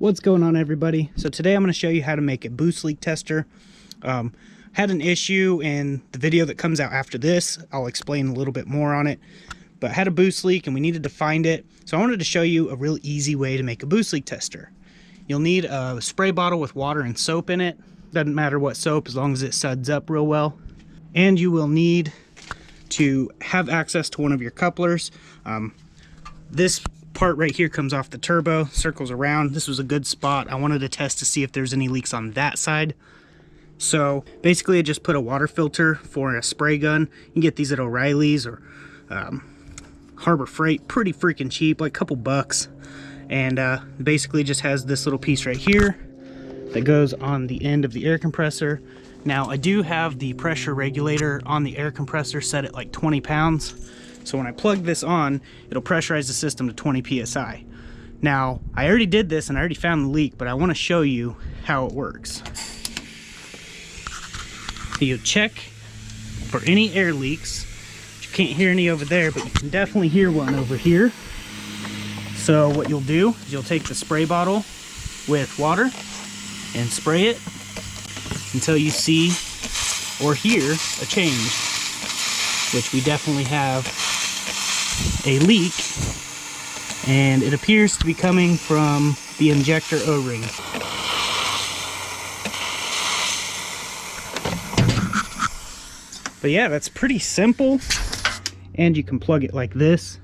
What's going on, everybody? So today I'm going to show you how to make a boost leak tester. Had an issue in the video that comes out after this. I'll explain a little bit more on it, but had a boost leak and we needed to find it. So I wanted to show you a real easy way to make a boost leak tester. You'll need a spray bottle with water and soap in it. Doesn't matter what soap as long as it suds up real well. And you will need to have access to one of your couplers. This part right here comes off the turbo, circles around. This was a good spot. I wanted to test to see if there's any leaks on that side. So basically I just put a water filter for a spray gun. You can get these at O'Reilly's or Harbor Freight, pretty freaking cheap, like a couple bucks. And basically just has this little piece right here that goes on the end of the air compressor. Now I do have the pressure regulator on the air compressor set at like 20 pounds. So when I plug this on, it'll pressurize the system to 20 psi. Now, I already did this and I already found the leak, but I want to show you how it works. You check for any air leaks. You can't hear any over there, but you can definitely hear one over here. So what you'll do is you'll take the spray bottle with water and spray it until you see or hear a change, which we definitely have a leak, and it appears to be coming from the injector O-ring. But yeah, that's pretty simple, and you can plug it like this.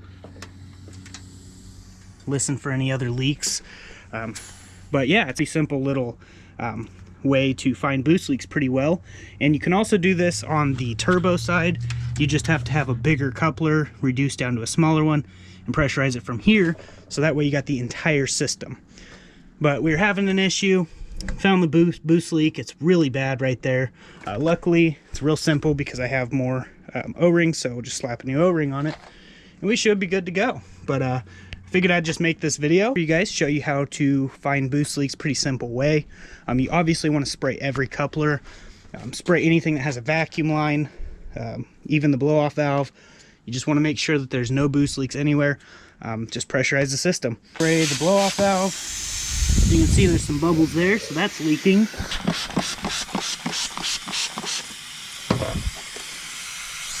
Listen for any other leaks. But yeah, it's a simple little way to find boost leaks pretty well. And you can also do this on the turbo side. You just have to have a bigger coupler reduced down to a smaller one and pressurize it from here, so that way you got the entire system. But we were having an issue, found the boost leak. It's really bad right there. Luckily it's real simple because I have more O-rings, so we'll just slap a new O-ring on it and we should be good to go. But figured I'd just make this video for you guys, show you how to find boost leaks pretty simple way. You obviously want to spray every coupler, spray anything that has a vacuum line, even the blow-off valve. You just want to make sure that there's no boost leaks anywhere. Just pressurize the system. Spray the blow-off valve. You can see there's some bubbles there, so that's leaking.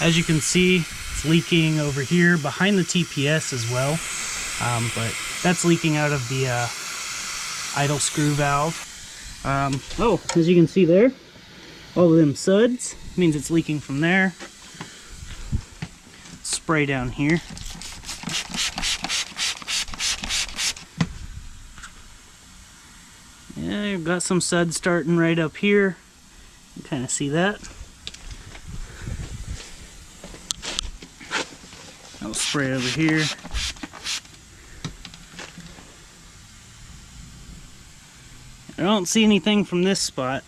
As you can see, it's leaking over here behind the TPS as well. But that's leaking out of the idle screw valve. Oh, as you can see there, all of them suds means it's leaking from there. Spray down here. Yeah, you've got some suds starting right up here. You kind of see that. I'll spray over here. I don't see anything from this spot.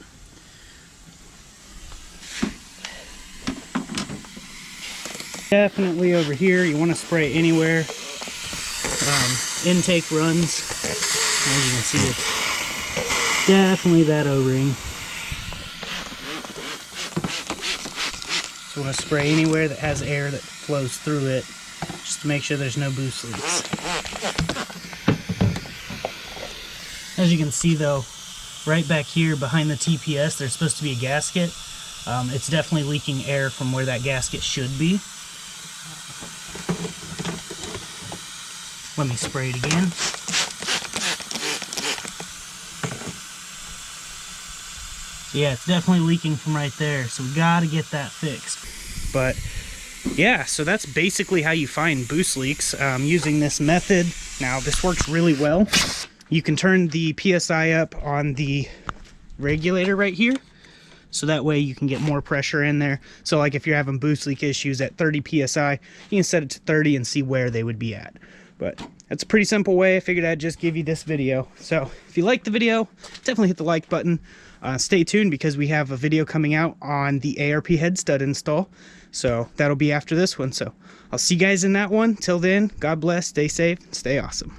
Definitely over here. You want to spray anywhere. Intake runs. As you can see, it's definitely that O-ring. So you want to spray anywhere that has air that flows through it, just to make sure there's no boost leaks. As you can see though, right back here behind the TPS, there's supposed to be a gasket. It's definitely leaking air from where that gasket should be. Let me spray it again. So yeah, it's definitely leaking from right there, so we gotta get that fixed. But yeah, so that's basically how you find boost leaks using this method. Now this works really well. You can turn the PSI up on the regulator right here, so that way you can get more pressure in there. So like if you're having boost leak issues at 30 PSI, you can set it to 30 and see where they would be at. But that's a pretty simple way. I figured I'd just give you this video. So if you liked the video, definitely hit the like button. Stay tuned because we have a video coming out on the ARP head stud install. So that'll be after this one. So I'll see you guys in that one. Till then, God bless, stay safe, stay awesome.